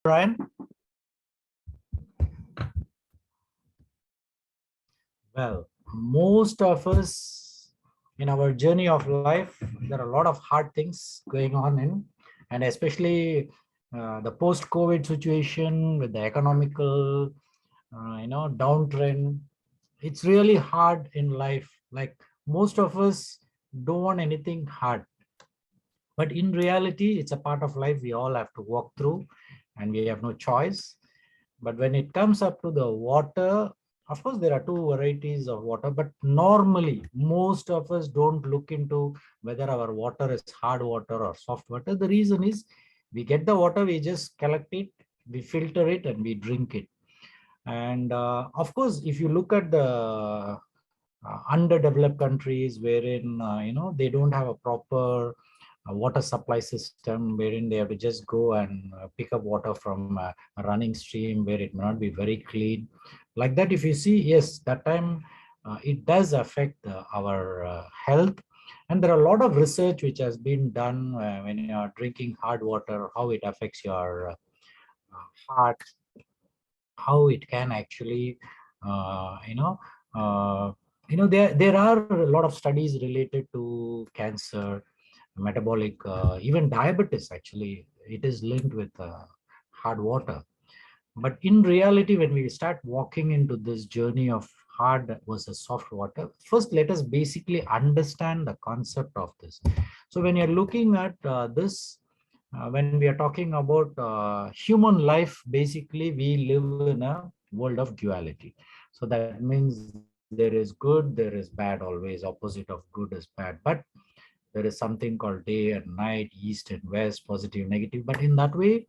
Brian? Well, most of us in our journey of life, there are a lot of hard things going on in, and especially the post-COVID situation with the economical, downtrend. It's really hard in life. Like most of us don't want anything hard, but in reality, it's a part of life we all have to walk through, and we have no choice. But when it comes up to the water, of course, there are two varieties of water, but normally most of us don't look into whether our water is hard water or soft water. The reason is we get the water, we just collect it, we filter it, and we drink it. And of course, if you look at the underdeveloped countries wherein they don't have a proper water supply system, wherein they have to just go and pick up water from a running stream where it may not be very clean. Like that, if you see, yes, that time it does affect our health. And there are a lot of research which has been done when you are drinking hard water, how it affects your heart, how it can actually, uh, you know, uh, there are a lot of studies related to cancer, metabolic, even diabetes. Actually, it is linked with hard water. But in reality, when we start walking into this journey of hard versus soft water, first let us basically understand the concept of this. So when you're looking at this, when we are talking about human life, basically we live in a world of duality. So that means there is good, there is bad, always opposite of good is bad. But there is something called day and night, east and west, positive, negative. But in that way,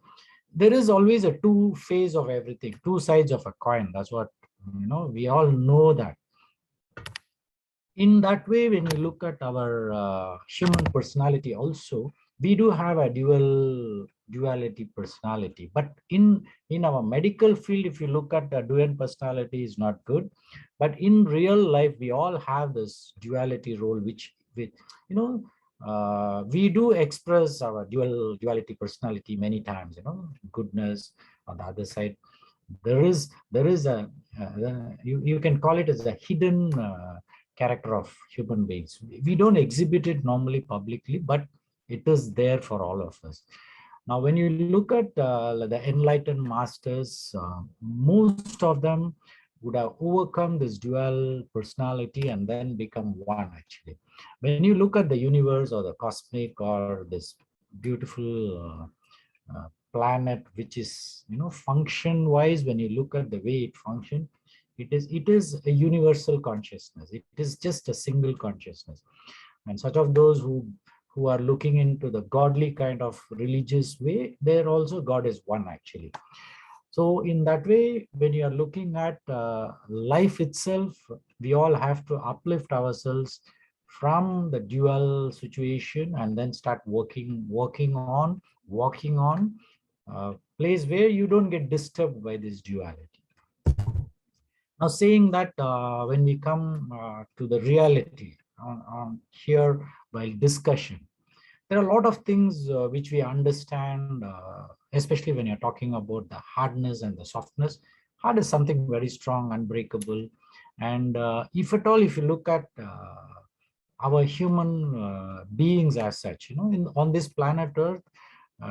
there is always a two phase of everything, two sides of a coin. That's what, we all know that. In that way, when we look at our human personality also, we do have a duality personality. But in our medical field, if you look at the dual personality is not good. But in real life, we all have this duality role, which with you know we do express our duality personality many times. Goodness on the other side, there is a you can call it as a hidden character of human beings. We don't exhibit it normally publicly, but it is there for all of us. Now, when you look at the enlightened masters, most of them would have overcome this dual personality and then become one, actually. When you look at the universe or the cosmic or this beautiful planet, which is, function wise, when you look at the way it functions, it is a universal consciousness. It is just a single consciousness. And such of those who are looking into the godly kind of religious way, there also God is one, actually. So in that way, when you are looking at life itself, we all have to uplift ourselves from the dual situation and then start walking on place where you don't get disturbed by this duality. Now, saying that, when we come to the reality on here while discussion, there are a lot of things which we understand, especially when you're talking about the hardness and the softness. Hard is something very strong, unbreakable. And if at all, if you look at our human beings as such, on this planet Earth,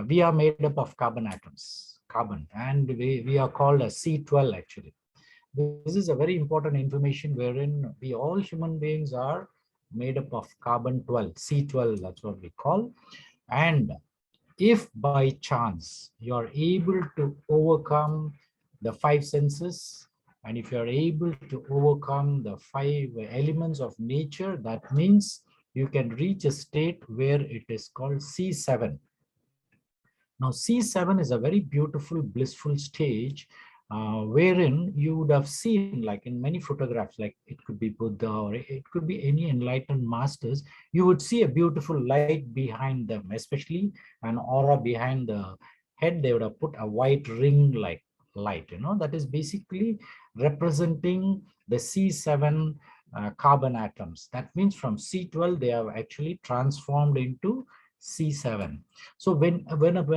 we are made up of carbon atoms, carbon, and we are called a C12, actually. This is a very important information wherein we all human beings are made up of carbon 12, C12, that's what we call. And if by chance you are able to overcome the five senses, and if you are able to overcome the five elements of nature, that means you can reach a state where it is called C7. Now, C7 is a very beautiful, blissful stage wherein you would have seen, like in many photographs, like it could be Buddha or it could be any enlightened masters, you would see a beautiful light behind them, especially an aura behind the head. They would have put a white ring like light, that is basically representing the C7 carbon atoms. That means from C12, they have actually transformed into C7. So when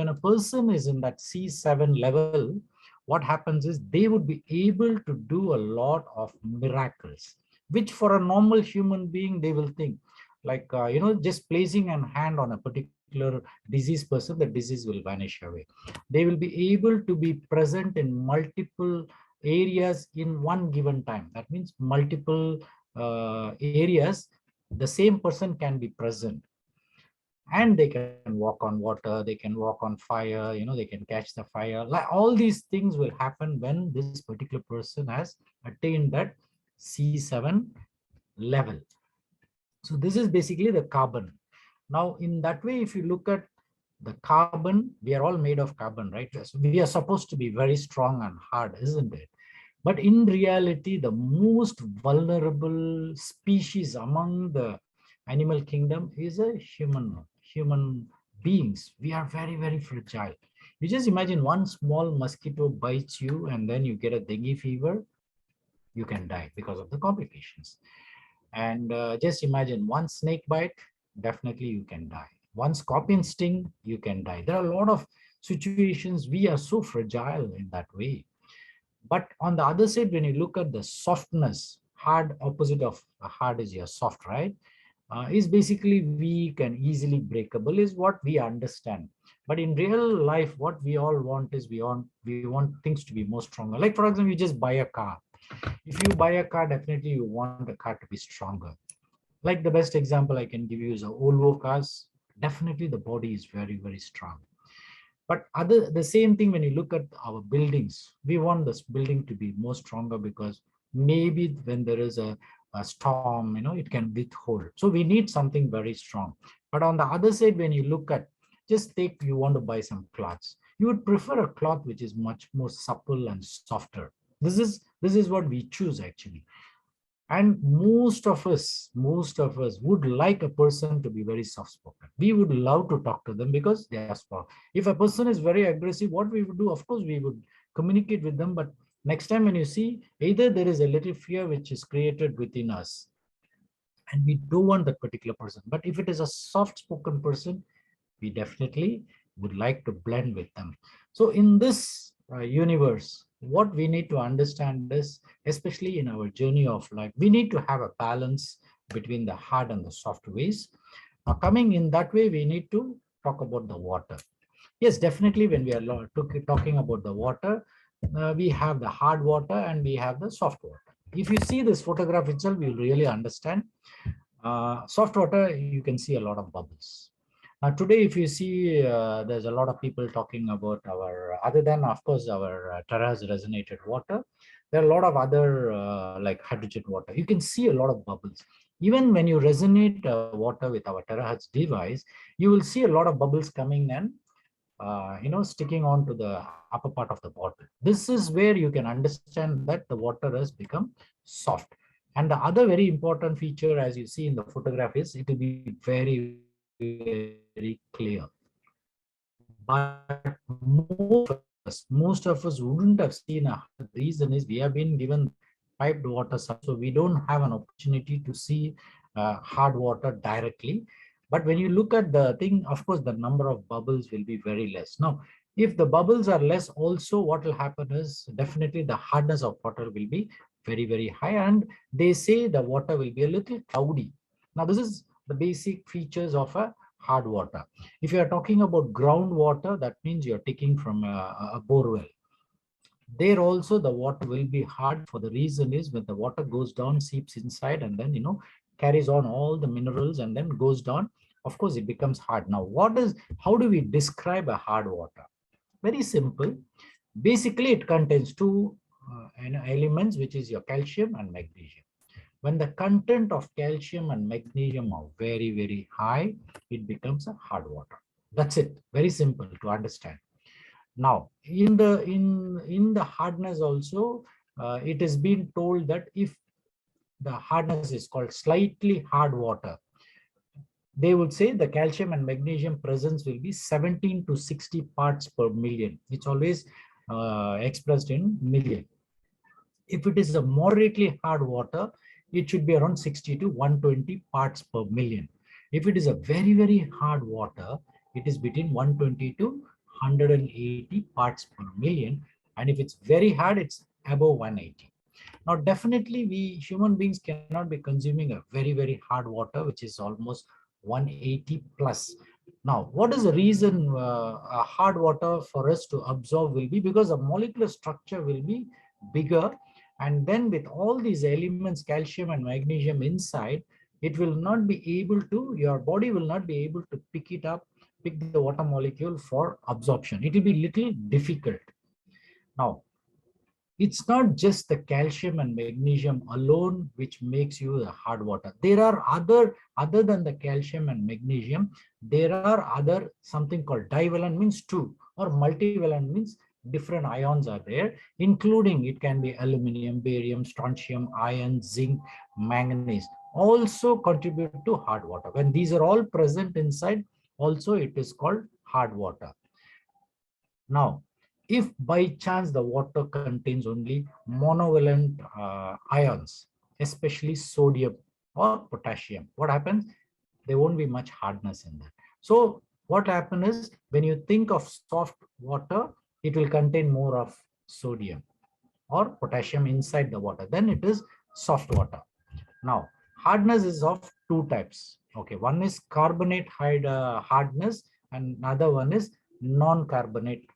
a person is in that C7 level, what happens is they would be able to do a lot of miracles, which for a normal human being, they will think like, just placing a hand on a particular diseased person, the disease will vanish away. They will be able to be present in multiple areas in one given time. That means multiple areas, the same person can be present, and they can walk on water, they can walk on fire, they can catch the fire. Like all these things will happen when this particular person has attained that C7 level. So this is basically the carbon. Now in that way, if you look at the carbon, we are all made of carbon, right? So we are supposed to be very strong and hard, isn't it? But in reality, the most vulnerable species among the animal kingdom is a human beings. We are very, very fragile. You just imagine one small mosquito bites you and then you get a dengue fever, you can die because of the complications. And just imagine one snake bite, definitely you can die. One scorpion sting, you can die. There are a lot of situations we are so fragile in that way. But on the other side, when you look at the softness, hard opposite of hard is your soft, right? Is basically weak and easily breakable is what we understand. But in real life, what we all want is we want things to be more stronger. Like for example, you just buy a car. If you buy a car, definitely you want the car to be stronger. Like the best example I can give you is a Volvo cars. Definitely the body is very, very strong. But the same thing when you look at our buildings, we want this building to be more stronger because maybe when there is a storm, it can withhold. So we need something very strong. But on the other side, when you look at, just take, you want to buy some cloths, you would prefer a cloth which is much more supple and softer. This is what we choose actually. And most of us would like a person to be very soft spoken. We would love to talk to them because they are soft. If a person is very aggressive, what we would do, of course we would communicate with them, but next time when you see, either there is a little fear which is created within us and we don't want that particular person. But if it is a soft spoken person, we definitely would like to blend with them. So in this universe, what we need to understand is, especially in our journey of life, we need to have a balance between the hard and the soft ways. Now, coming in that way, we need to talk about the water. Yes, definitely when we are talking about the water, we have the hard water and we have the soft water. If you see this photograph itself, you'll really understand. Soft water, you can see a lot of bubbles. Now today, if you see, there's a lot of people talking about our, other than of course our terrace resonated water, there are a lot of other like hydrogen water. You can see a lot of bubbles. Even when you resonate water with our terahertz device, you will see a lot of bubbles coming and sticking on to the upper part of the bottle. This is where you can understand that the water has become soft. And the other very important feature, as you see in the photograph, is it will be very, very clear. But most of us wouldn't have seen a. The reason is we have been given piped water supply, so we don't have an opportunity to see hard water directly. But when you look at the thing, of course, the number of bubbles will be very less. Now, if the bubbles are less, also what will happen is definitely the hardness of water will be very, very high. And they say the water will be a little cloudy. Now, this is the basic features of a hard water. If you are talking about groundwater, that means you're taking from a bore well. There also the water will be hard, for the reason is when the water goes down, seeps inside, and then carries on all the minerals and then goes down. Of course, it becomes hard. Now, how do we describe a hard water? Very simple. Basically, it contains two elements, which is your calcium and magnesium. When the content of calcium and magnesium are very, very high, it becomes a hard water. That's it. Very simple to understand. Now, in the hardness also, it has been told that if the hardness is called slightly hard water, they would say the calcium and magnesium presence will be 17 to 60 parts per million. It's always expressed in million. If it is a moderately hard water, it should be around 60 to 120 parts per million. If it is a very, very hard water, it is between 120 to 180 parts per million. And if it's very hard, it's above 180. Now, definitely we human beings cannot be consuming a very, very hard water, which is almost 180 plus. Now, what is the reason a hard water for us to absorb will be? Because the molecular structure will be bigger. And then with all these elements, calcium and magnesium inside, it will not be able to, your body will not be able to pick it up, pick the water molecule for absorption. It will be little difficult. Now, it's not just the calcium and magnesium alone which makes you a hard water. There are other than the calcium and magnesium, there are other something called divalent, means two, or multivalent, means different ions are there, including it can be aluminum, barium, strontium, iron, zinc, manganese, also contribute to hard water. When these are all present inside, also it is called hard water. Now, if by chance the water contains only monovalent ions, especially sodium or potassium, what happens? There won't be much hardness in that. So what happens is, when you think of soft water, it will contain more of sodium or potassium inside the water. Then it is soft water. Now, hardness is of two types. Okay, one is carbonate hardness, and another one is non-carbonate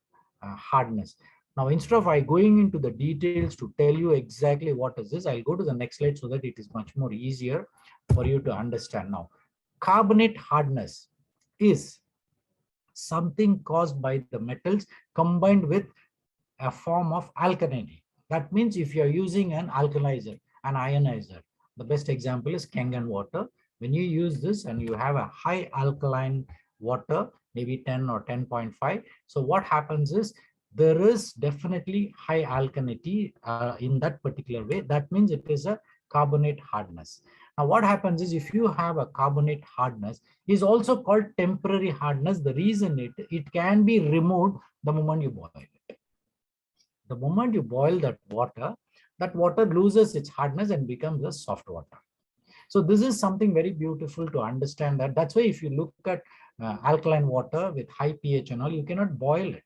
hardness. Now, instead of I going into the details to tell you exactly what is this, I'll go to the next slide so that it is much more easier for you to understand. Now, carbonate hardness is something caused by the metals combined with a form of alkalinity. That means if you're using an alkalizer, an ionizer, the best example is Kangen water. When you use this and you have a high alkaline water, maybe 10 or 10.5, so what happens is there is definitely high alkalinity in that particular way. That means it is a carbonate hardness. Now, what happens is if you have a carbonate hardness, is also called temporary hardness. The reason it can be removed the moment you boil it. The moment you boil that water loses its hardness and becomes a soft water. So this is something very beautiful to understand that. That's why if you look at alkaline water with high pH and all, you cannot boil it.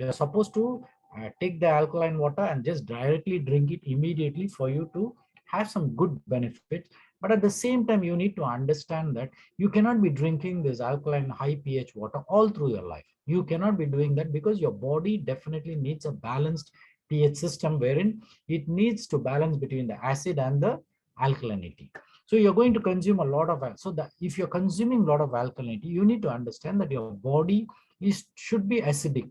You're supposed to take the alkaline water and just directly drink it immediately for you to have some good benefits. But at the same time, you need to understand that you cannot be drinking this alkaline high pH water all through your life. You cannot be doing that because your body definitely needs a balanced pH system wherein it needs to balance between the acid and the alkalinity. So you're going to consume a lot of, so that if you're consuming a lot of alkalinity, you need to understand that your body should be acidic.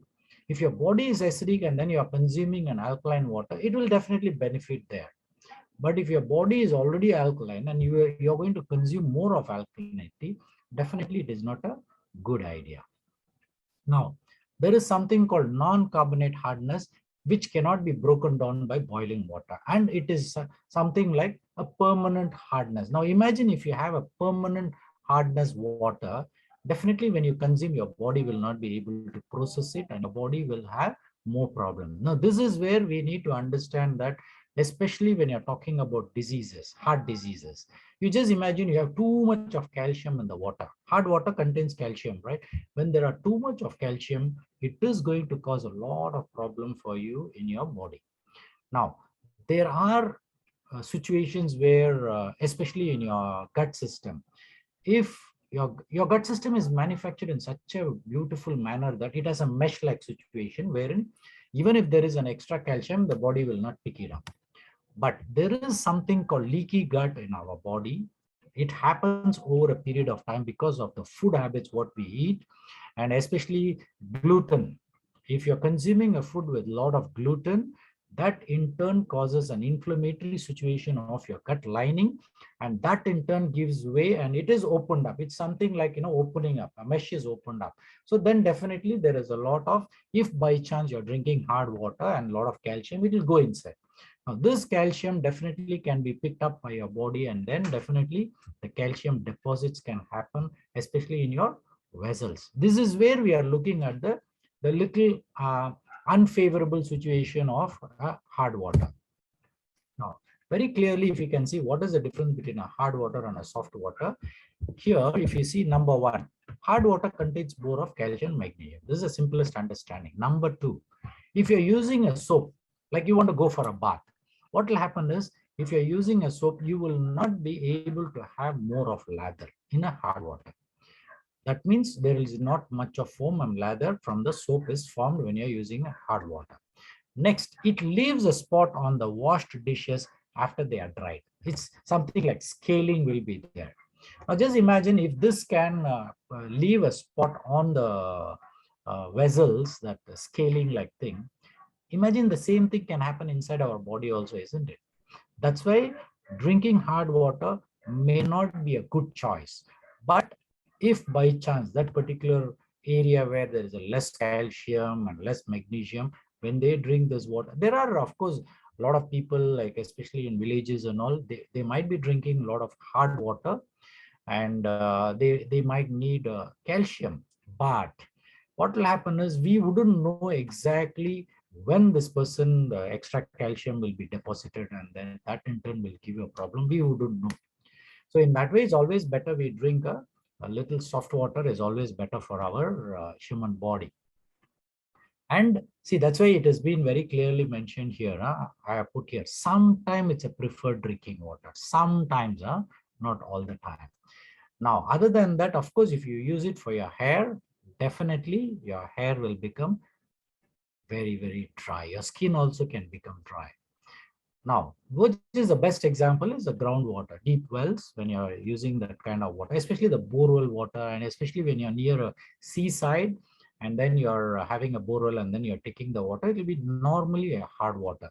If your body is acidic and then you are consuming an alkaline water, it will definitely benefit there. But if your body is already alkaline and you're going to consume more of alkalinity, definitely it is not a good idea. Now, there is something called non-carbonate hardness, which cannot be broken down by boiling water. And it is something like a permanent hardness. Now, imagine if you have a permanent hardness water, definitely when you consume, your body will not be able to process it and your body will have more problems. Now, this is where we need to understand that, especially when you're talking about diseases, heart diseases. You just imagine you have too much of calcium in the water. Hard water contains calcium, right? When there are too much of calcium, it is going to cause a lot of problem for you in your body. Now, there are situations where, especially in your gut system, if your gut system is manufactured in such a beautiful manner that it has a mesh-like situation wherein even if there is an extra calcium, the body will not pick it up. But there is something called leaky gut in our body. It happens over a period of time because of the food habits what we eat, and especially gluten. If you're consuming a food with a lot of gluten, that in turn causes an inflammatory situation of your gut lining, and that in turn gives way and it is opened up. It's something like, opening up, a mesh is opened up. So then definitely there is a lot of, if by chance you're drinking hard water and a lot of calcium, it will go inside. Now, this calcium definitely can be picked up by your body, and then definitely the calcium deposits can happen, especially in your vessels. This is where we are looking at the little unfavorable situation of hard water. Now, Very clearly, if you can see what is the difference between a hard water and a soft water. Here, if you see number one, hard water contains more of calcium, magnesium. This is the simplest understanding. Number two, if you're using a soap, like you want to go for a bath, what will happen is if you're using a soap, you will not be able to have more of lather in a hard water. That means there is not much of foam and lather from the soap is formed when you're using a hard water. Next, it leaves a spot on the washed dishes after they are dried. It's something like scaling will be there. Now just imagine if this can leave a spot on the vessels, that scaling like thing. Imagine the same thing can happen inside our body also, isn't it? That's why drinking hard water may not be a good choice. But if by chance that particular area where there is a less calcium and less magnesium, when they drink this water, there are of course a lot of people, like especially in villages and all, they might be drinking a lot of hard water, and they might need calcium. But what will happen is we wouldn't know exactly when this person the extra calcium will be deposited, and then that in turn will give you a problem. We wouldn't know. So in that way, it's always better we drink a little soft water is always better for our human body. And see, that's why it has been very clearly mentioned here. I have put here, sometimes it's a preferred drinking water, sometimes, not all the time. Now, other than that, of course, if you use it for your hair, definitely your hair will become very, very dry. Your skin also can become dry. Now, which is the best example is the groundwater, deep wells, when you're using that kind of water, especially the borewell water, and especially when you're near a seaside, and then you're having a borewell and then you're taking the water, it will be normally a hard water.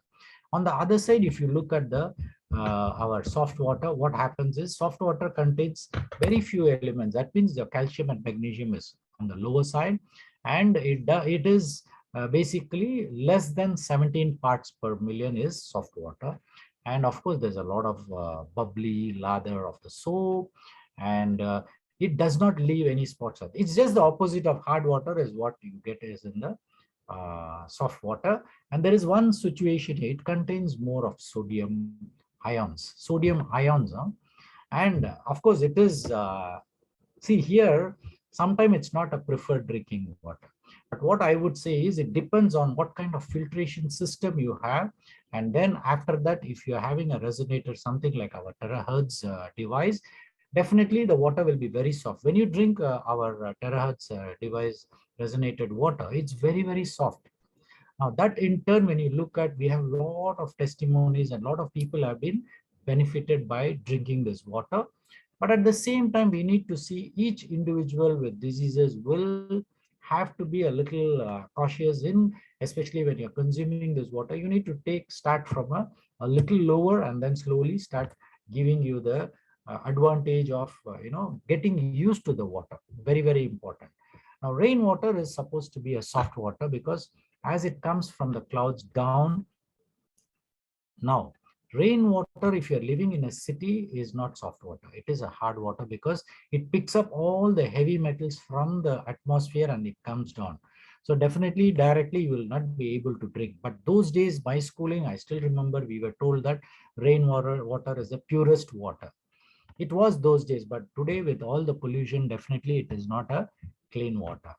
On the other side, if you look at the our soft water, what happens is soft water contains very few elements. That means the calcium and magnesium is on the lower side, and it is basically less than 17 parts per million is soft water. And of course, there's a lot of bubbly lather of the soap, and it does not leave any spots. It's just the opposite of hard water is what you get is in the soft water. And there is one situation, it contains more of sodium ions. And of course, it is see here, sometimes it's not a preferred drinking water. But what I would say is it depends on what kind of filtration system you have. And then after that, if you're having a resonator, something like our terahertz device, definitely the water will be very soft. When you drink our terahertz device resonated water, it's very, very soft. Now that in turn, when you look at, we have a lot of testimonies and a lot of people have been benefited by drinking this water. But at the same time, we need to see each individual with diseases will have to be a little cautious in, especially when you're consuming this water. You need to start from a little lower and then slowly start giving you the advantage of, getting used to the water. Very, very important. Now, rainwater is supposed to be a soft water because as it comes from the clouds down. Now, rainwater, if you're living in a city, is not soft water. It is a hard water because it picks up all the heavy metals from the atmosphere and it comes down. So definitely directly you will not be able to drink. But those days, my schooling, I still remember we were told that rainwater is the purest water. It was those days, but today with all the pollution, definitely it is not a clean water.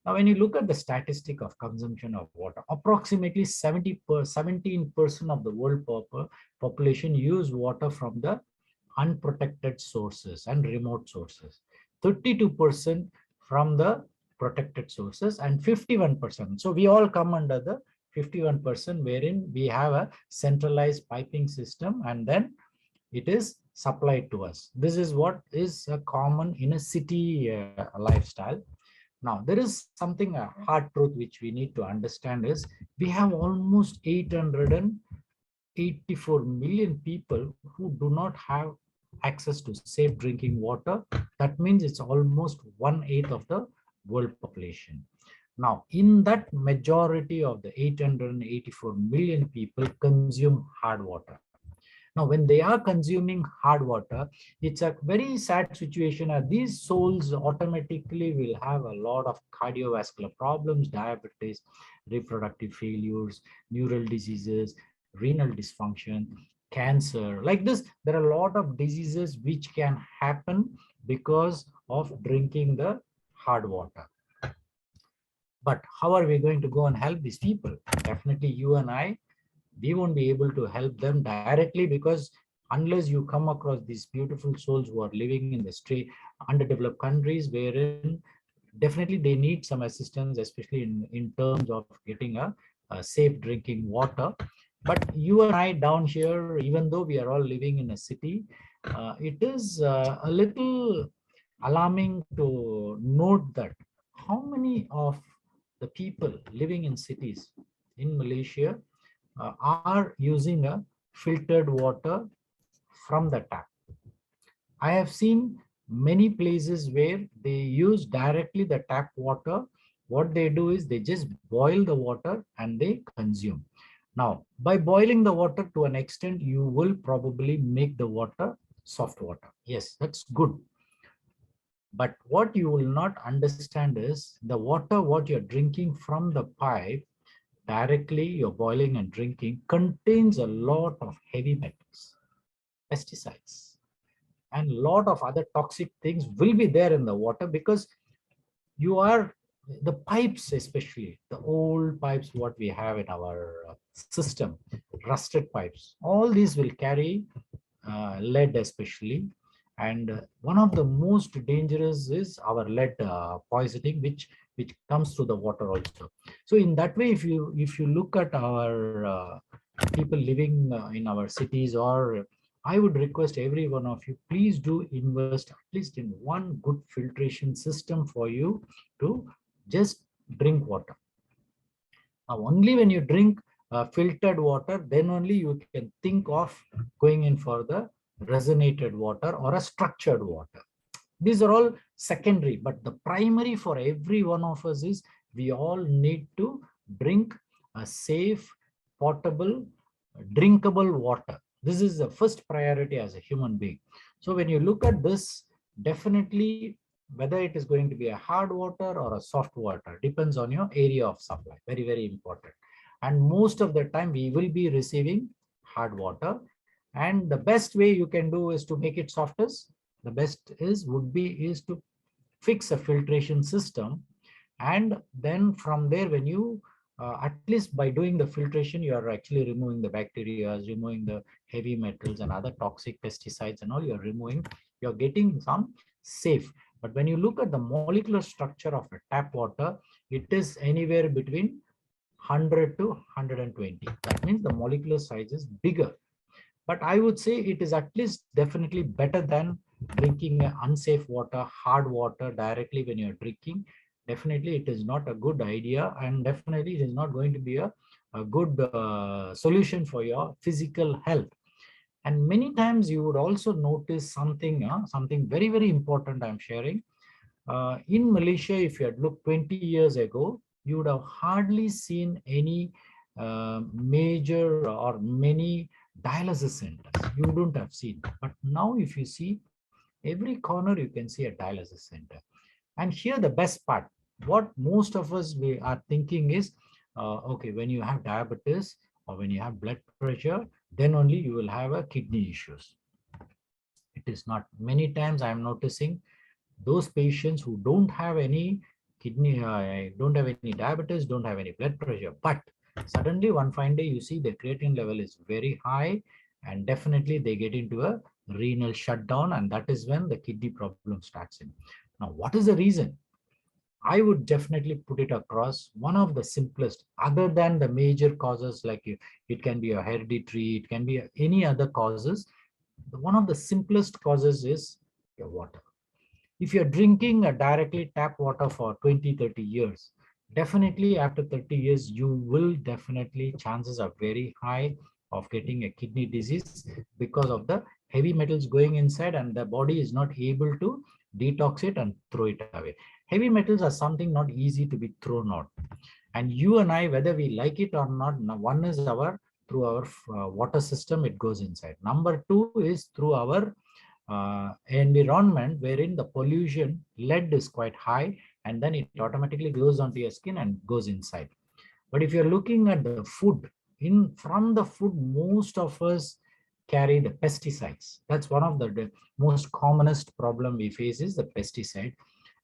Now, when you look at the statistic of consumption of water, approximately 17% of the world population use water from the unprotected sources and remote sources, 32% from the protected sources, and 51%. So we all come under the 51%, wherein we have a centralized piping system and then it is supplied to us. This is what is common in a city lifestyle. Now, there is something, a hard truth which we need to understand is we have almost 884 million people who do not have access to safe drinking water. That means it's almost 1/8 of the world population. Now, in that majority of the 884 million people consume hard water. Now, when they are consuming hard water, it's a very sad situation. These souls automatically will have a lot of cardiovascular problems, diabetes, reproductive failures, neural diseases, renal dysfunction. cancer. Like this, there are a lot of diseases which can happen because of drinking the hard water. But how are we going to go and help these people? Definitely you and I, we won't be able to help them directly, because unless you come across these beautiful souls who are living in the street, underdeveloped countries, wherein definitely they need some assistance, especially in terms of getting a safe drinking water. But you and I down here, even though we are all living in a city, it is a little alarming to note that how many of the people living in cities in Malaysia are using a filtered water from the tap. I have seen many places where they use directly the tap water. What they do is they just boil the water and they consume. Now, by boiling the water to an extent, you will probably make the water soft water. Yes, that's good. But what you will not understand is the water, what you're drinking from the pipe, directly you're boiling and drinking, contains a lot of heavy metals, pesticides, and a lot of other toxic things will be there in the water, because you are the pipes, especially the old pipes what we have in our system, rusted pipes, all these will carry lead especially. And one of the most dangerous is our lead poisoning, which comes through the water also. So in that way, if you look at our people living in our cities, or I would request every one of you, please do invest at least in one good filtration system for you to just drink water. Now, only when you drink filtered water, then only you can think of going in for the resonated water or a structured water. These are all secondary, but the primary for every one of us is we all need to drink a safe, potable, drinkable water. This is the first priority as a human being. So when you look at this, definitely whether it is going to be a hard water or a soft water depends on your area of supply. Very, very important. And most of the time we will be receiving hard water. And the best way you can do is to make it softest. The best is to fix a filtration system, and then from there, when you at least by doing the filtration, you are actually removing the bacteria, removing the heavy metals and other toxic pesticides and all. You're removing, you're getting some safe. But when you look at the molecular structure of a tap water, it is anywhere between 100 to 120. That means the molecular size is bigger. But I would say it is at least definitely better than drinking unsafe water, hard water directly when you're drinking. Definitely it is not a good idea, and definitely it is not going to be a good solution for your physical health. And many times you would also notice something very, very important I'm sharing. In Malaysia, if you had looked 20 years ago, you would have hardly seen any major or many dialysis centers. You wouldn't have seen. But now if you see, every corner you can see a dialysis center. And here the best part, what most of us we are thinking is, okay, when you have diabetes or when you have blood pressure, then only you will have a kidney issues. It is not. Many times I am noticing those patients who don't have any kidney, don't have any diabetes, don't have any blood pressure, but suddenly one fine day you see the creatinine level is very high, and definitely they get into a renal shutdown, and that is when the kidney problem starts in. Now, what is the reason? I would definitely put it across one of the simplest, other than the major causes like it can be a hereditary, it can be any other causes. One of the simplest causes is your water. If you're drinking a directly tap water for 20-30 years, definitely after 30 years you will definitely, chances are very high of getting a kidney disease, because of the heavy metals going inside and the body is not able to detox it and throw it away. Heavy metals are something not easy to be thrown out, and you and I, whether we like it or not, one is our through our water system, it goes inside. Number two is through our environment, wherein the pollution lead is quite high, and then it automatically goes onto your skin and goes inside. But if you're looking at the food, in from the food, most of us carry the pesticides. That's one of the most commonest problem we face is the pesticide.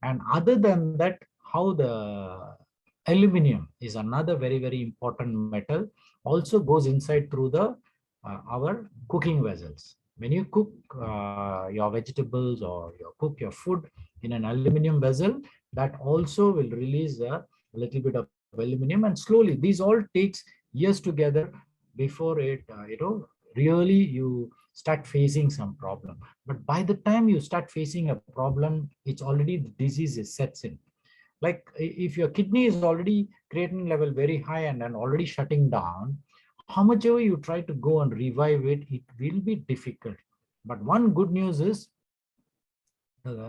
And other than that, how the aluminum is another very, very important metal, also goes inside through the our cooking vessels. When you cook your vegetables or you cook your food in an aluminum vessel, that also will release a little bit of aluminum, and slowly these all takes years together before it really you start facing some problem. But by the time you start facing a problem, it's already the disease is sets in. Like if your kidney is already creatinine level very high and already shutting down, how much ever you try to go and revive it, it will be difficult. But one good news is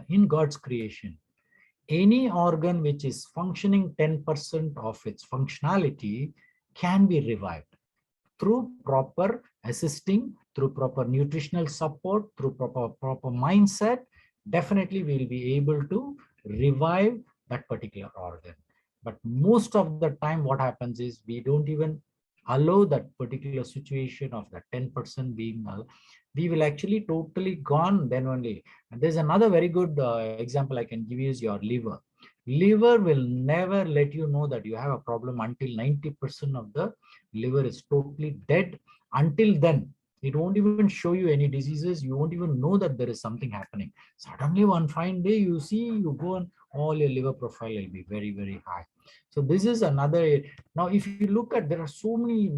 in God's creation, any organ which is functioning 10% of its functionality can be revived through proper assisting, through proper nutritional support, through proper mindset. Definitely we'll be able to revive that particular organ. But most of the time what happens is we don't even allow that particular situation of that 10% being we will actually totally gone then only. And there's another very good example I can give you is your liver. Liver will never let you know that you have a problem until 90% of the liver is totally dead. Until then, it won't even show you any diseases. You won't even know that there is something happening. Suddenly one fine day you see, you go and all your liver profile will be very, very high. So this is another. Now if you look at, there are so many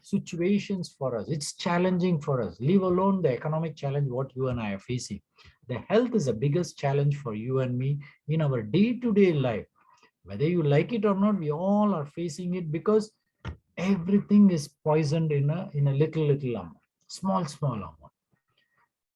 situations for us. It's challenging for us, leave alone the economic challenge what you and I are facing. The health is the biggest challenge for you and me in our day-to-day life. Whether you like it or not, we all are facing it because everything is poisoned in a little amount, small amount.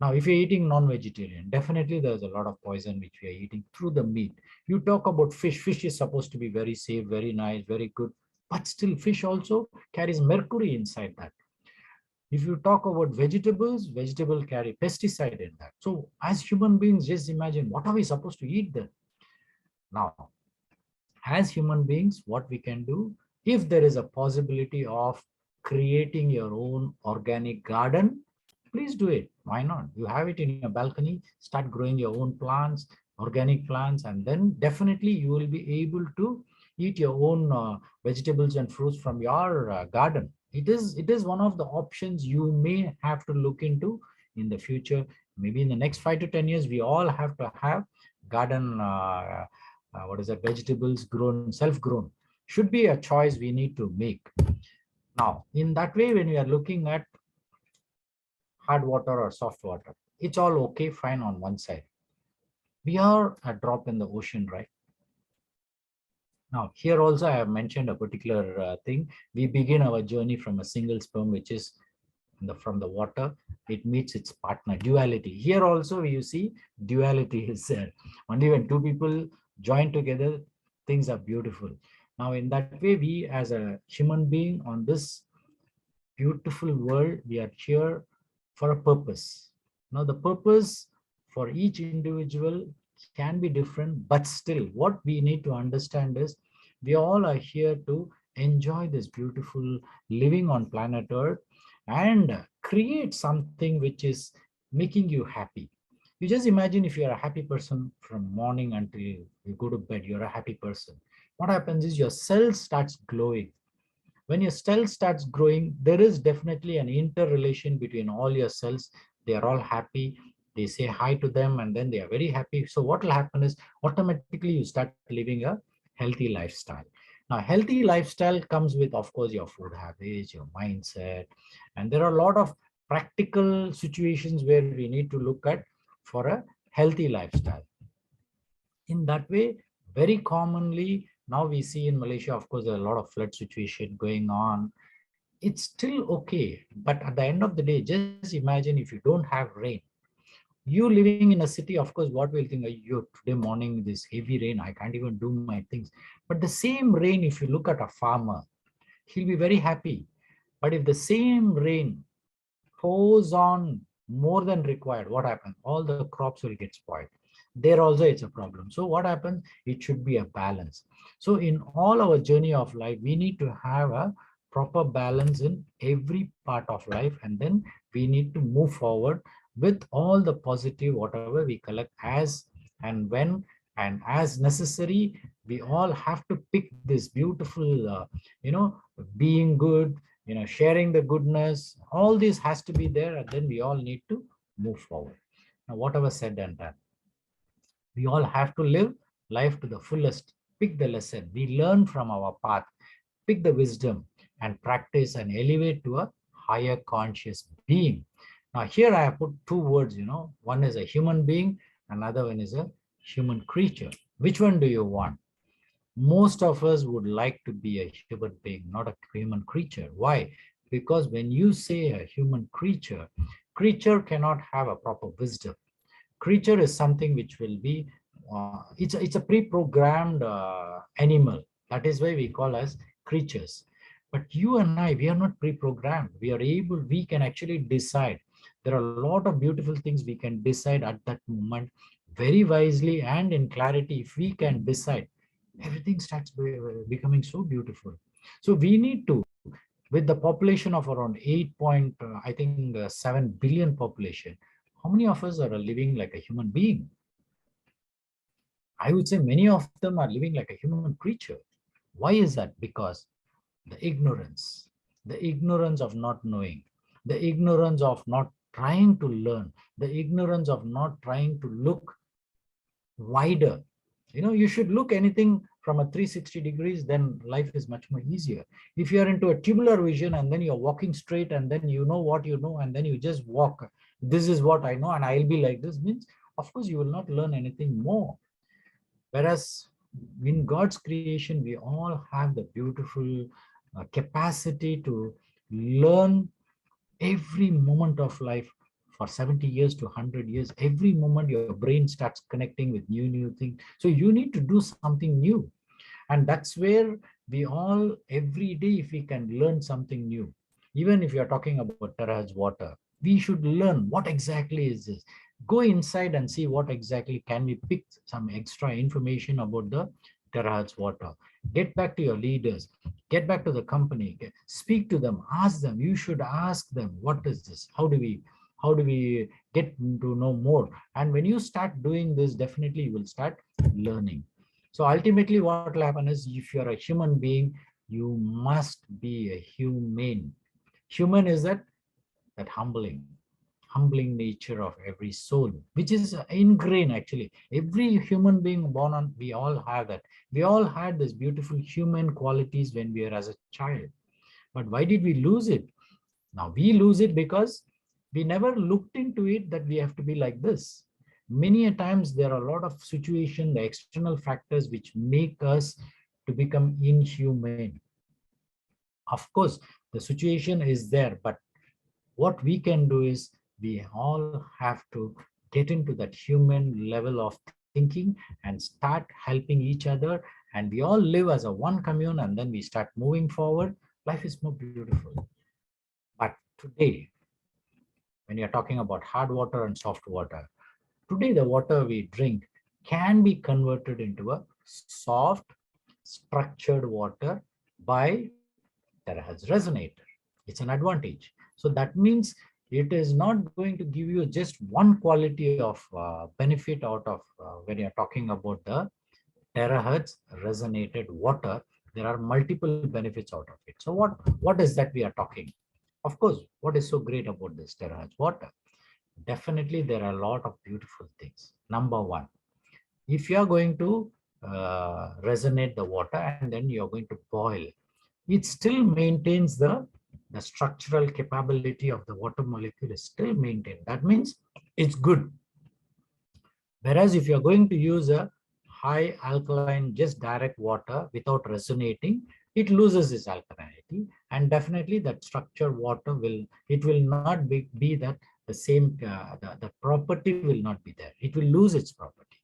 Now if you're eating non-vegetarian, definitely there's a lot of poison which we are eating through the meat. You talk about fish. Fish is supposed to be very safe, very nice, very good, but still fish also carries mercury inside that. If you talk about vegetables, vegetable carry pesticide in that. So as human beings, just imagine what are we supposed to eat then? Now as human beings, what we can do, if there is a possibility of creating your own organic garden, please do it. Why not? You have it in your balcony, start growing your own plants, organic plants, and then definitely you will be able to eat your own vegetables and fruits from your garden. It is one of the options you may have to look into in the future. Maybe in the next 5 to 10 years, we all have to have garden what is that, vegetables grown, self-grown, should be a choice we need to make. Now in that way, when we are looking at hard water or soft water, it's all okay, fine on one side. We are a drop in the ocean, right? Now here also I have mentioned a particular thing. We begin our journey from a single sperm, which is from the water. It meets its partner, duality. Here also you see duality is there. Only when two people join together, things are beautiful. Now in that way, we as a human being on this beautiful world, we are here for a purpose. Now the purpose for each individual can be different, but still what we need to understand is we all are here to enjoy this beautiful living on planet Earth and create something which is making you happy. You just imagine if you're a happy person from morning until you go to bed, you're a happy person. What happens is your cell starts glowing. When your cell starts growing, there is definitely an interrelation between all your cells. They are all happy. They say hi to them and then they are very happy. So what will happen is automatically you start living a healthy lifestyle. Now, healthy lifestyle comes with, of course, your food habits, your mindset, and there are a lot of practical situations where we need to look at for a healthy lifestyle. In that way, very commonly, now we see in Malaysia, of course, there are a lot of flood situation going on. It's still okay. But at the end of the day, just imagine if you don't have rain. You living in a city, of course, what will think, you today morning, this heavy rain, I can't even do my things. But the same rain, if you look at a farmer, he'll be very happy. But if the same rain pours on more than required, what happens? All the crops will get spoiled. There also it's a problem. So what happens? It should be a balance. So in all our journey of life, we need to have a proper balance in every part of life, and then we need to move forward with all the positive whatever we collect as and when and as necessary. We all have to pick this beautiful being good, sharing the goodness. All this has to be there, and then we all need to move forward. Now whatever said and done, we all have to live life to the fullest, pick the lesson we learn from our path, pick the wisdom and practice and elevate to a higher conscious being. Now here I have put two words, one is a human being, another one is a human creature. Which one do you want? Most of us would like to be a human being, not a human creature. Why? Because when you say a human creature, creature cannot have a proper wisdom. Creature is something which will be it's a pre-programmed animal. That is why we call as creatures. But you and I, we are not pre-programmed. We can actually decide. There are a lot of beautiful things we can decide at that moment, very wisely and in clarity. If we can decide, everything starts becoming so beautiful. So we need to, with the population of around 7 billion population, how many of us are living like a human being? I would say many of them are living like a human creature. Why is that? Because the ignorance of not knowing, the ignorance of not trying to learn, the ignorance of not trying to look wider. You should look anything from a 360 degrees, then life is much more easier. If you are into a tubular vision and then you're walking straight and then you know what you know and then you just walk, this is what I know and I'll be like this, means of course you will not learn anything more. Whereas in God's creation, we all have the beautiful capacity to learn every moment of life. For 70 years to 100 years, every moment your brain starts connecting with new things. So you need to do something new. And that's where we all, every day, if we can learn something new, even if you're talking about terahertz water, we should learn what exactly is this. Go inside and see what exactly can we pick some extra information about the terahertz water. Get back to your leaders, get back to the company, speak to them, ask them. You should ask them, what is this? How do we get to know more? And when you start doing this, definitely you will start learning. So ultimately what will happen is, if you're a human being, you must be a humane. Human is that humbling nature of every soul, which is ingrained actually. Every human being born on, we all have that. We all had this beautiful human qualities when we were as a child. But why did we lose it? Now we lose it because we never looked into it that we have to be like this. Many a times there are a lot of situations, the external factors which make us to become inhumane. Of course, the situation is there, but what we can do is we all have to get into that human level of thinking and start helping each other, and we all live as a one commune, and then we start moving forward. Life is more beautiful. But today, when you're talking about hard water and soft water, today the water we drink can be converted into a soft, structured water by terahertz resonator. It's an advantage. So that means it is not going to give you just one quality of benefit out of when you're talking about the terahertz resonated water. There are multiple benefits out of it. So what is that we are talking? Of course, what is so great about this terahertz water? Definitely, there are a lot of beautiful things. Number one, if you are going to resonate the water and then you're going to boil, it still maintains the structural capability of the water molecule is still maintained. That means it's good. Whereas if you're going to use a high alkaline, just direct water without resonating, it loses its alkalinity, and definitely that structured water will not be that the same, the property will not be there. It will lose its property.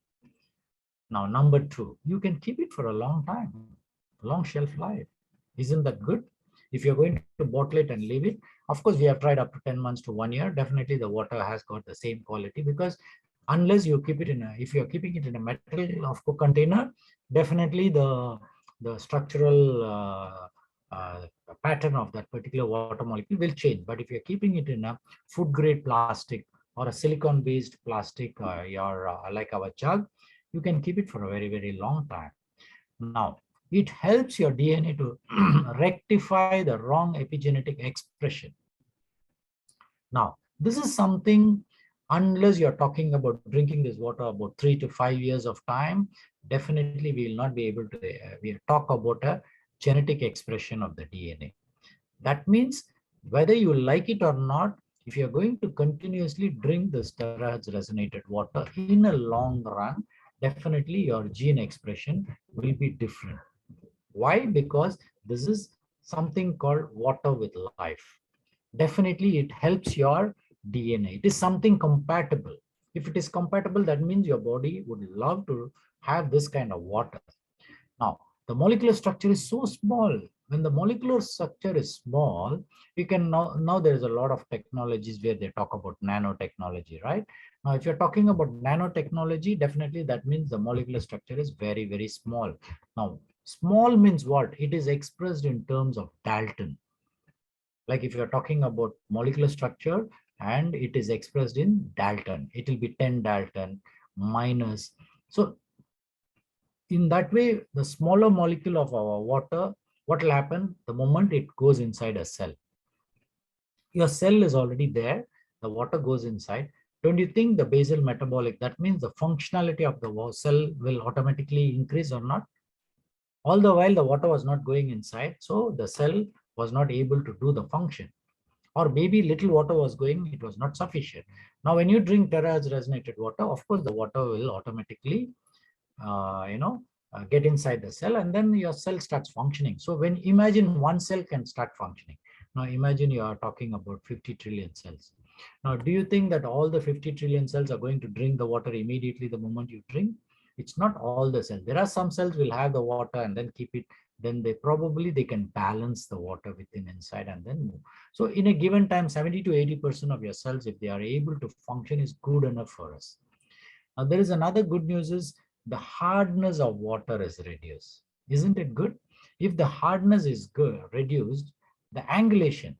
Now, number two, you can keep it for a long time, long shelf life. Isn't that good? If you're going to bottle it and leave it, of course, we have tried up to 10 months to 1 year. Definitely the water has got the same quality, because unless you keep it in a, if you're keeping it in a metal of container, definitely the structural pattern of that particular water molecule will change. But if you're keeping it in a food grade plastic or a silicon based plastic, like our jug, you can keep it for a very, very long time. Now, it helps your DNA to rectify the wrong epigenetic expression. Now, this is something, unless you're talking about drinking this water about 3 to 5 years of time, definitely we will not be able to we'll talk about a genetic expression of the DNA. That means whether you like it or not, if you're going to continuously drink this terahertz resonated water in a long run, definitely your gene expression will be different. Why? Because this is something called water with life. Definitely it helps your DNA. It is something compatible. If it is compatible, that means your body would love to have this kind of water. Now, the molecular structure is so small. When the molecular structure is small, you can now there's a lot of technologies where they talk about nanotechnology, right? Now, if you're talking about nanotechnology, definitely that means the molecular structure is very, very small. Now, small means what? It is expressed in terms of Dalton. Like if you're talking about molecular structure and it is expressed in Dalton, it will be 10 Dalton minus. So in that way, the smaller molecule of our water, what will happen the moment it goes inside a cell? Your cell is already there, the water goes inside. Don't you think the basal metabolic, that means the functionality of the cell will automatically increase or not? All the while the water was not going inside, so the cell was not able to do the function. Or maybe little water was going, it was not sufficient. Now, when you drink terahertz resonated water, of course, the water will automatically get inside the cell, and then your cell starts functioning. So when imagine one cell can start functioning. Now imagine you are talking about 50 trillion cells. Now, do you think that all the 50 trillion cells are going to drink the water immediately the moment you drink? It's not all the cells. There are some cells will have the water and then keep it, then they can balance the water within inside and then move. So in a given time, 70 to 80% of your cells, if they are able to function, is good enough for us. Now, there is another good news is the hardness of water is reduced. Isn't it good? If the hardness is good, reduced, the angulation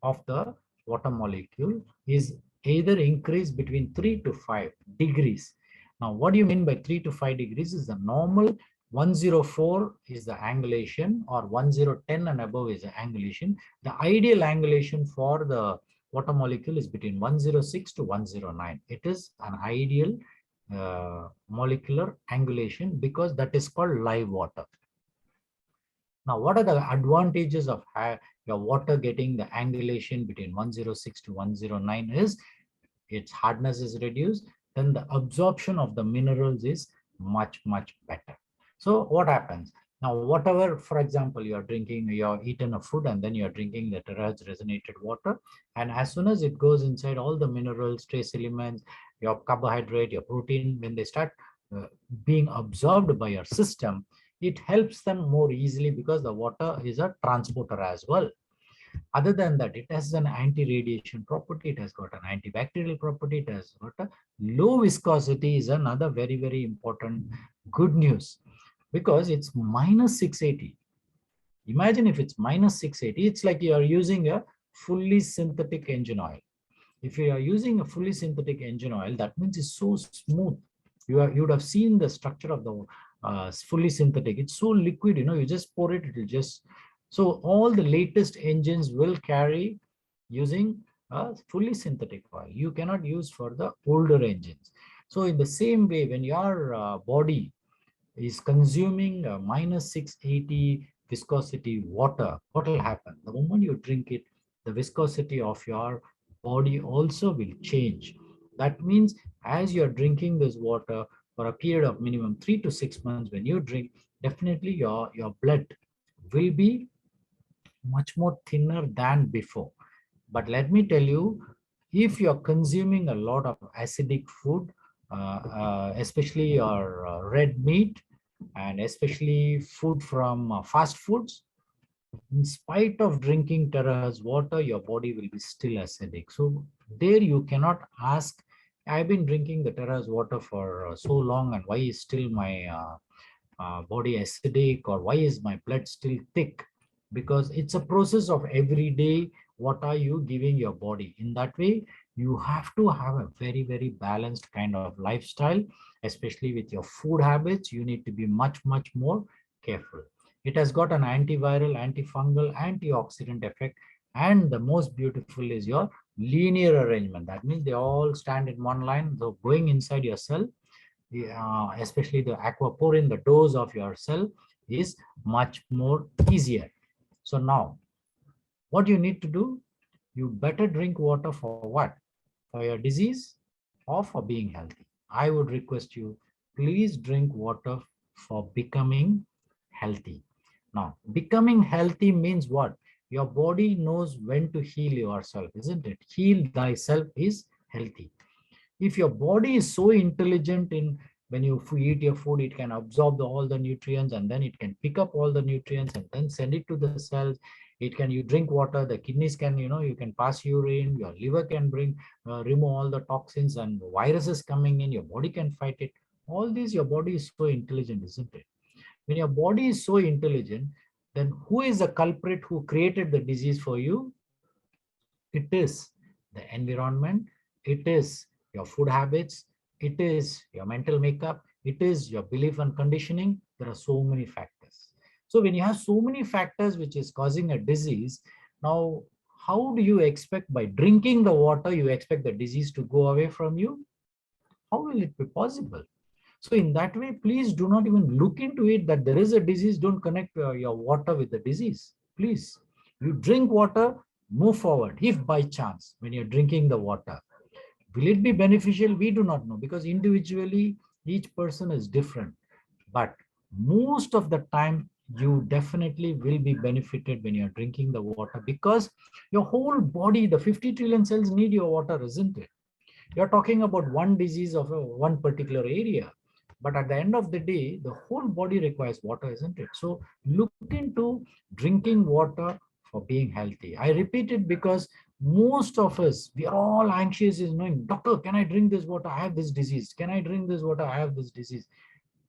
of the water molecule is either increased between 3 to 5 degrees. Now, what do you mean by 3 to 5 degrees? Is the normal 104 is the angulation, or 1010 and above is the angulation. The ideal angulation for the water molecule is between 106 to 109. It is an ideal molecular angulation because that is called live water. Now, what are the advantages of your water getting the angulation between 106 to 109 is its hardness is reduced, then the absorption of the minerals is much, much better. So what happens? Now, whatever, for example, you're drinking, you're eaten a food and then you're drinking the terahertz resonated water. And as soon as it goes inside, all the minerals, trace elements, your carbohydrate, your protein, when they start being absorbed by your system, it helps them more easily because the water is a transporter as well. Other than that, it has an anti-radiation property, it has got an antibacterial property, it has got a low viscosity is another very, very important good news because it's minus 680. Imagine if it's minus 680, it's like you are using a fully synthetic engine oil. If you are using a fully synthetic engine oil, that means it's so smooth. You would have seen the structure of the fully synthetic. It's so liquid, you just pour it, it will just. So all the latest engines will carry using a fully synthetic oil. You cannot use for the older engines. So in the same way, when your body is consuming minus 680 viscosity water, what will happen? The moment you drink it, the viscosity of your body also will change. That means as you're drinking this water for a period of minimum 3 to 6 months, when you drink, definitely your blood will be much more thinner than before. But let me tell you, if you're consuming a lot of acidic food, especially your red meat, and especially food from fast foods, in spite of drinking terahertz water, your body will be still acidic. So there you cannot ask, I've been drinking the terahertz water for so long, and why is still my body acidic, or why is my blood still thick? because it's a process of every day. What are you giving your body? In that way, you have to have a very, very balanced kind of lifestyle, especially with your food habits. You need to be much, much more careful. It has got an antiviral, antifungal, antioxidant effect. And the most beautiful is your linear arrangement. That means they all stand in one line. So going inside your cell, especially the aquaporin, the dose of your cell is much more easier. So now, what you need to do, you better drink water for what? For your disease or for being healthy? I would request you, please drink water for becoming healthy. Now, becoming healthy means what? Your body knows when to heal yourself, isn't it? Heal thyself is healthy. If your body is so intelligent, in when you eat your food, it can absorb all the nutrients, and then it can pick up all the nutrients and then send it to the cells. It can, you drink water, the kidneys can, you can pass urine, your liver can bring remove all the toxins and viruses coming in, your body can fight it. All this, your body is so intelligent, isn't it? When your body is so intelligent, then who is the culprit who created the disease for you? It is the environment, it is your food habits, it is your mental makeup, it is your belief and conditioning. There are so many factors. So when you have so many factors which is causing a disease, now how do you expect by drinking the water you expect the disease to go away from you? How will it be possible? So in that way, please do not even look into it that there is a disease. Don't connect your water with the disease. Please, you drink water, move forward. If by chance, when you're drinking the water, will it be beneficial? We do not know, because individually, each person is different. But most of the time, you definitely will be benefited when you're drinking the water, because your whole body, the 50 trillion cells need your water, isn't it? You're talking about one disease of one particular area, but at the end of the day, the whole body requires water, isn't it? So look into drinking water for being healthy. I repeat it because most of us, we are all anxious is knowing, doctor, can I drink this water? I have this disease. Can I drink this water? I have this disease.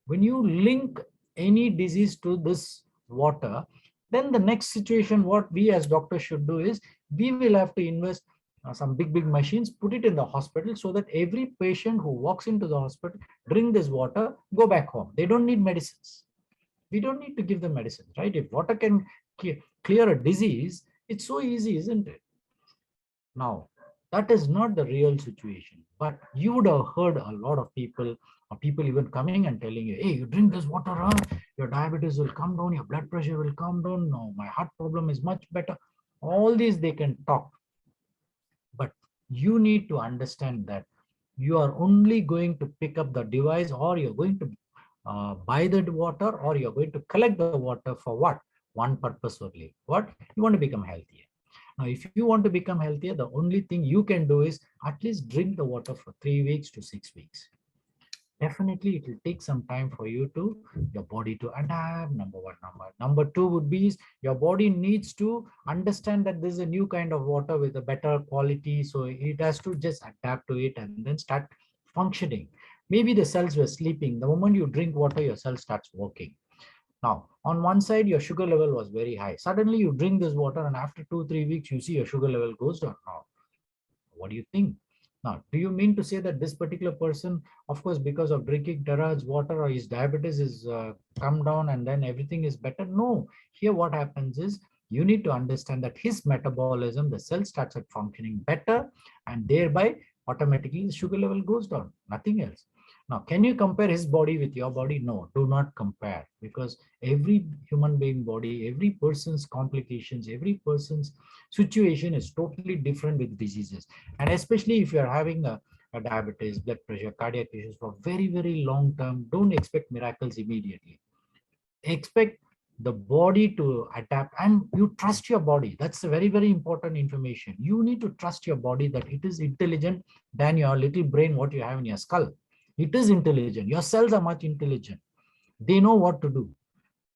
When you link any disease to this water, then the next situation, what we as doctors should do is, we will have to invest some big machines, put it in the hospital, so that every patient who walks into the hospital, drink this water, go back home. They don't need medicines. We don't need to give them medicines, right? If water can clear a disease, it's so easy, isn't it? Now, that is not the real situation, but you would have heard a lot of people, or people even coming and telling you, hey, you drink this water, huh? Your diabetes will come down, your blood pressure will come down, no, my heart problem is much better. All these they can talk, but you need to understand that you are only going to pick up the device, or you're going to buy the water, or you're going to collect the water for what? One purpose only. What? You want to become healthier. Now, if you want to become healthier, the only thing you can do is at least drink the water for 3 weeks to 6 weeks. Definitely, it will take some time for your body to adapt. Number one. Number two would be your body needs to understand that there's a new kind of water with a better quality. So it has to just adapt to it and then start functioning. Maybe the cells were sleeping. The moment you drink water, your cell starts working. Now, on one side, your sugar level was very high. Suddenly, you drink this water, and after 2 3 weeks, you see your sugar level goes down. Now, what do you think? Now, do you mean to say that this particular person, of course, because of drinking Terraj's water, or his diabetes is come down and then everything is better? No. Here, what happens is, you need to understand that his metabolism, the cell starts at functioning better, and thereby automatically the sugar level goes down. Nothing else. Now, can you compare his body with your body? No, do not compare, because every human being body, every person's complications, every person's situation is totally different with diseases. And especially if you're having a diabetes, blood pressure, cardiac issues for very, very long term, don't expect miracles immediately. Expect the body to adapt, and you trust your body. That's a very, very important information. You need to trust your body that it is intelligent than your little brain, what you have in your skull. It is intelligent. Your cells are much intelligent. They know what to do.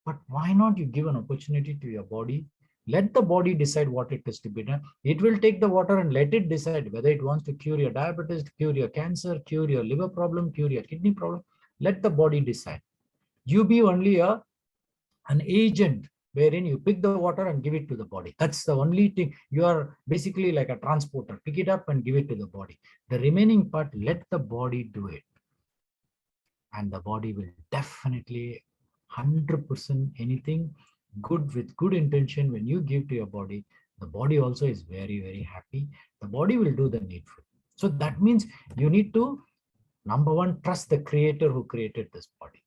But why not you give an opportunity to your body? Let the body decide what it is to be done. It will take the water and let it decide whether it wants to cure your diabetes, cure your cancer, cure your liver problem, cure your kidney problem. Let the body decide. You be only an agent wherein you pick the water and give it to the body. That's the only thing. You are basically like a transporter. Pick it up and give it to the body. The remaining part, let the body do it. And the body will definitely 100% anything good with good intention. When you give to your body, the body also is very, very happy. The body will do the needful. So that means you need to, number one, trust the creator who created this body.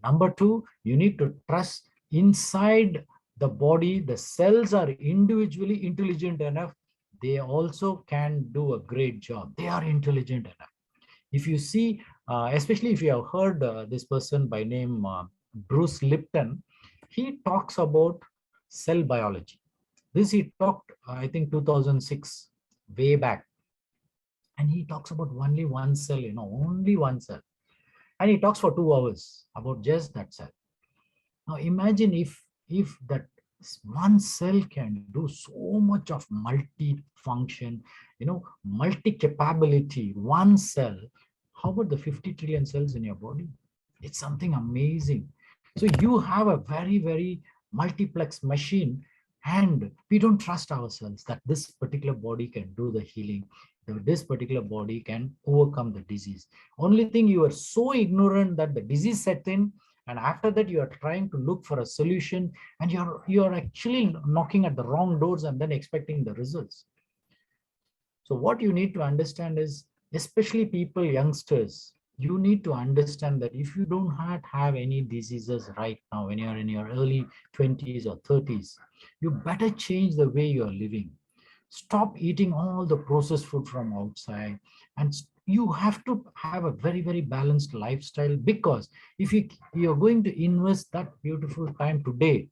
Number two, you need to trust inside the body, the cells are individually intelligent enough. They also can do a great job. They are intelligent enough. If you see, especially if you have heard this person by name Bruce Lipton, he talks about cell biology. This he talked, I think 2006, way back. And he talks about only one cell, only one cell. And he talks for 2 hours about just that cell. Now imagine if that one cell can do so much of multi-function, multi-capability, one cell. How about the 50 trillion cells in your body? It's something amazing. So you have a very, very multiplex machine, and we don't trust ourselves that this particular body can do the healing, that this particular body can overcome the disease. Only thing, you are so ignorant that the disease set in, and after that you are trying to look for a solution, and you're actually knocking at the wrong doors and then expecting the results. So what you need to understand is, especially people, youngsters, you need to understand that if you don't have any diseases right now, when you're in your early 20s or 30s, you better change the way you're living. Stop eating all the processed food from outside, and you have to have a very, very balanced lifestyle, because if you're going to invest that beautiful time today,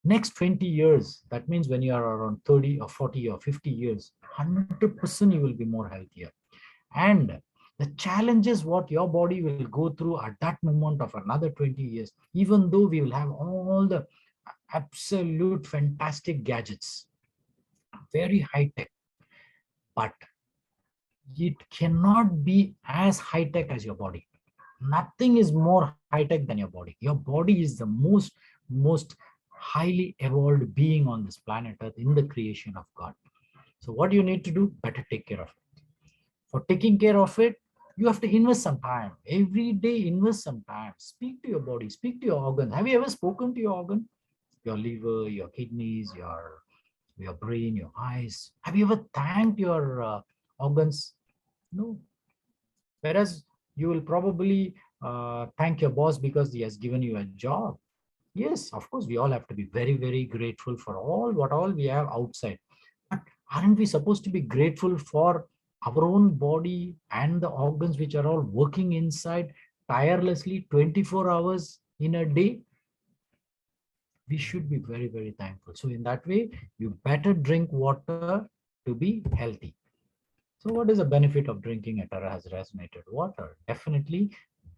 next 20 years, that means when you are around 30 or 40 or 50 years, 100% you will be more healthier. And the challenges what your body will go through at that moment of another 20 years, even though we will have all the absolute fantastic gadgets, very high tech, but it cannot be as high tech as your body. Nothing is more high tech than your body. Your body is the most highly evolved being on this planet Earth in the creation of God. So what you need to do, better take care of it. For taking care of it, you have to invest some time. Every day, invest some time. Speak to your body, speak to your organs. Have you ever spoken to your organ? Your liver, your kidneys, your brain, your eyes. Have you ever thanked your organs? No. Whereas you will probably thank your boss because he has given you a job. Yes, of course, we all have to be very, very grateful for what all we have outside. But aren't we supposed to be grateful for our own body and the organs which are all working inside tirelessly 24 hours in a day? We should be very, very thankful. So in that way, you better drink water to be healthy. So what is the benefit of drinking a resonated water? Definitely,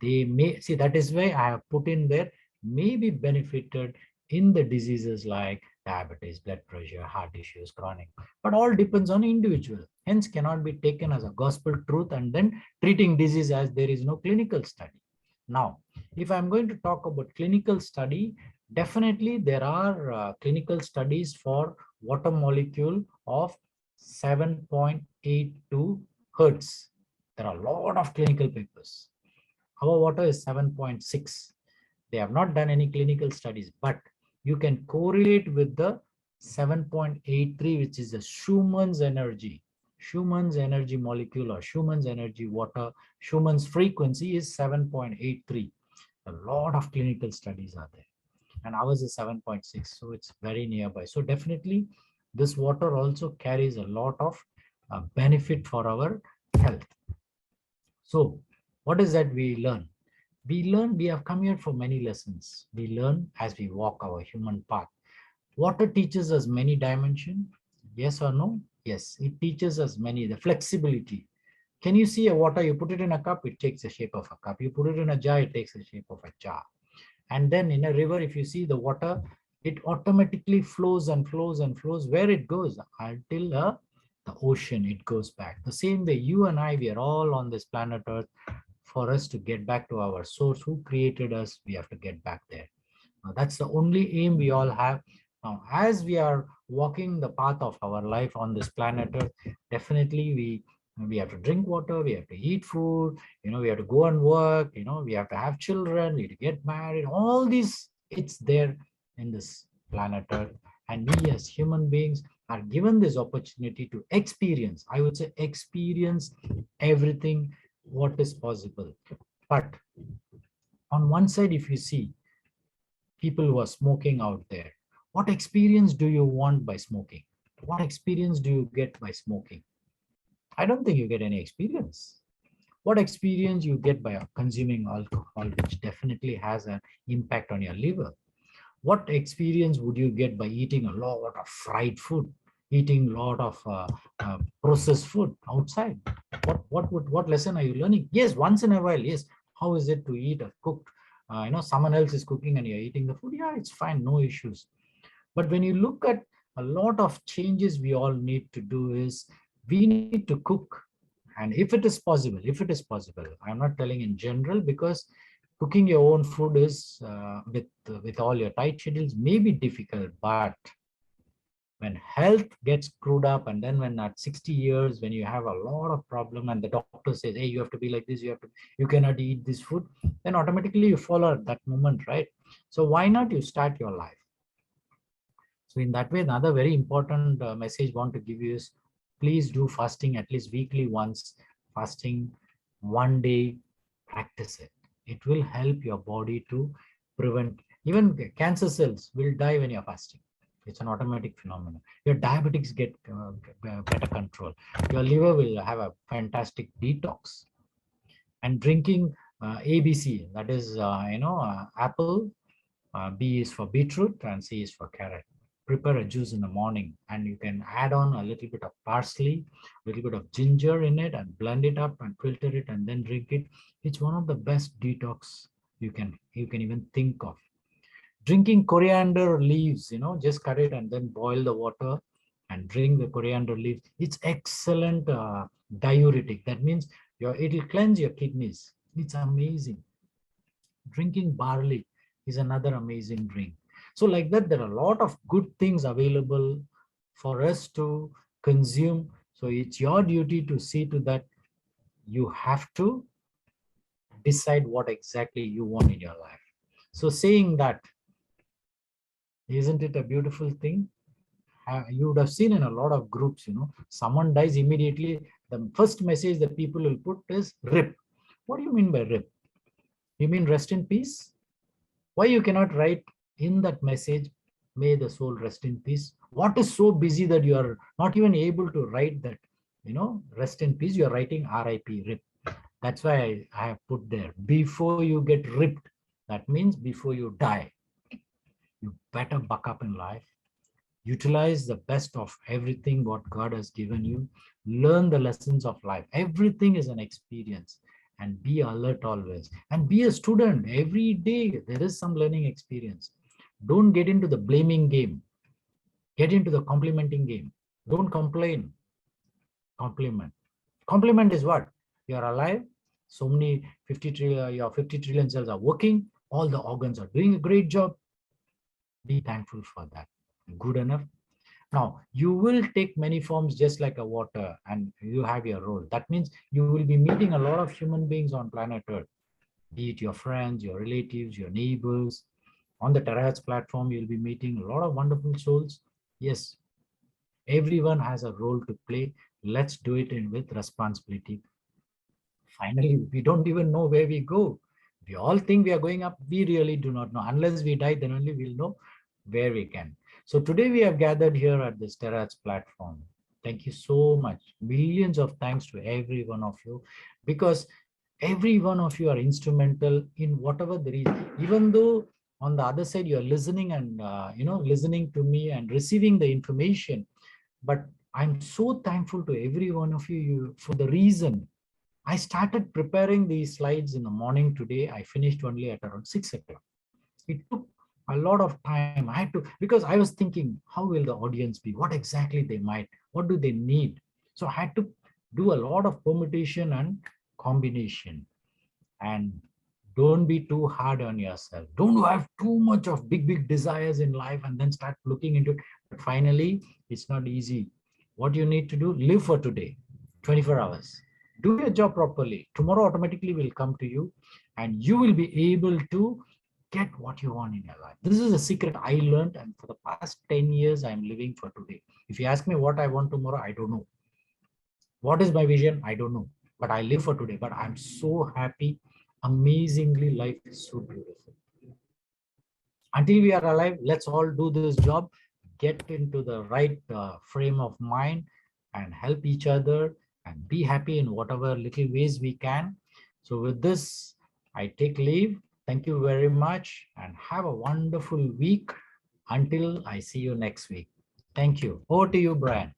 they may see, that is why I have put in there, may be benefited in the diseases like diabetes, blood pressure, heart issues, chronic, but all depends on individual. Hence cannot be taken as a gospel truth and then treating disease as there is no clinical study. Now, if I'm going to talk about clinical study, definitely there are clinical studies for water molecule of 7.82 hertz. There are a lot of clinical papers. Our water is 7.6. They have not done any clinical studies, but you can correlate with the 7.83, which is the Schumann's energy. Schumann's energy molecule or Schumann's energy water, Schumann's frequency is 7.83. A lot of clinical studies are there. And ours is 7.6, so it's very nearby. So definitely this water also carries a lot of benefit for our health. So what is that we learn? We have come here for many lessons. We learn as we walk our human path. Water teaches us many dimensions. Yes or no? Yes, it teaches us many, the flexibility. Can you see a water, you put it in a cup, it takes the shape of a cup. You put it in a jar, it takes the shape of a jar. And then in a river, if you see the water, it automatically flows and flows and flows where it goes until the ocean, it goes back. The same way you and I, we are all on this planet Earth. For us to get back to our source who created us, we have to get back there. That's the only aim we all have. Now, as we are walking the path of our life on this planet Earth, definitely we have to drink water, we have to eat food, we have to go and work, we have to have children, we have to get married. All these, it's there in this planet Earth. And we as human beings are given this opportunity to experience, I would say, experience everything what is possible. But on one side, if you see people who are smoking out there, what experience do you want by smoking? What experience do you get by smoking? I don't think you get any experience. What experience you get by consuming alcohol, which definitely has an impact on your liver? What experience would you get by eating a lot of fried food, eating a lot of processed food outside? What lesson are you learning? Yes, once in a while, yes. How is it to eat a cooked, someone else is cooking and you're eating the food? Yeah, it's fine, no issues. But when you look at a lot of changes we all need to do is we need to cook. And if it is possible, I'm not telling in general, because cooking your own food is with all your tight schedules may be difficult. But when health gets screwed up, and then when at 60 years, when you have a lot of problem and the doctor says, hey, you have to be like this, you cannot eat this food, then automatically you follow at that moment, right? So why not you start your life? So in that way, another very important message I want to give you is, please do fasting at least weekly once. Fasting one day, practice it. It will help your body to prevent, even cancer cells will die when you're fasting. It's an automatic phenomenon. Your diabetics get better control. Your liver will have a fantastic detox. And drinking ABC, that is, apple, B is for beetroot, and C is for carrot. Prepare a juice in the morning, and you can add on a little bit of parsley, a little bit of ginger in it, and blend it up and filter it and then drink it. It's one of the best detox you can even think of. Drinking coriander leaves, just cut it and then boil the water and drink the coriander leaves. It's excellent diuretic. That means it'll cleanse your kidneys. It's amazing. Drinking barley is another amazing drink. So like that, there are a lot of good things available for us to consume. So it's your duty to see to that. You have to decide what exactly you want in your life. So saying that, isn't it a beautiful thing? You would have seen in a lot of groups, someone dies immediately, the first message that people will put is RIP. What do you mean by RIP? You mean rest in peace? Why you cannot write in that message, may the soul rest in peace? What is so busy that you are not even able to write that, rest in peace? You are writing RIP, RIP. That's why I have put there, before you get ripped. That means before you die. You better buck up in life. Utilize the best of everything what God has given you. Learn the lessons of life. Everything is an experience, and be alert always. And be a student. Every day there is some learning experience. Don't get into the blaming game. Get into the complimenting game. Don't complain. Compliment. Compliment is what? You're alive. So many 50 trillion, your 50 trillion cells are working. All the organs are doing a great job. Be thankful for that. Good enough. Now, you will take many forms just like a water, and you have your role. That means you will be meeting a lot of human beings on planet Earth, be it your friends, your relatives, your neighbors. On the Terahats platform, you'll be meeting a lot of wonderful souls. Yes, everyone has a role to play. Let's do it with responsibility. Finally, we don't even know where we go. We all think we are going up. We really do not know. Unless we die, then only we'll know where we can. So today we have gathered here at this Terats platform. Thank you so much. Millions of thanks to every one of you, because every one of you are instrumental in whatever there is. Even though on the other side you are listening and listening to me and receiving the information, but I'm so thankful to every one of you for the reason. I started preparing these slides in the morning today. I finished only at around 6 o'clock. It took a lot of time. I had to, because I was thinking, how will the audience be? What exactly they might, what do they need? So I had to do a lot of permutation and combination. And Don't be too hard on yourself. Don't have too much of big desires in life and then start looking into it. But finally, it's not easy. What you need to do, live for today, 24 hours. Do your job properly. Tomorrow automatically will come to you and you will be able to get what you want in your life. This is a secret I learned, and for the past 10 years, I'm living for today. If you ask me what I want tomorrow, I don't know. What is my vision? I don't know. But I live for today. But I'm so happy. Amazingly, life is so beautiful. Until we are alive, let's all do this job, get into the right frame of mind and help each other and be happy in whatever little ways we can. So with this, I take leave. Thank you very much and have a wonderful week until I see you next week. Thank you. Over to you, Brian.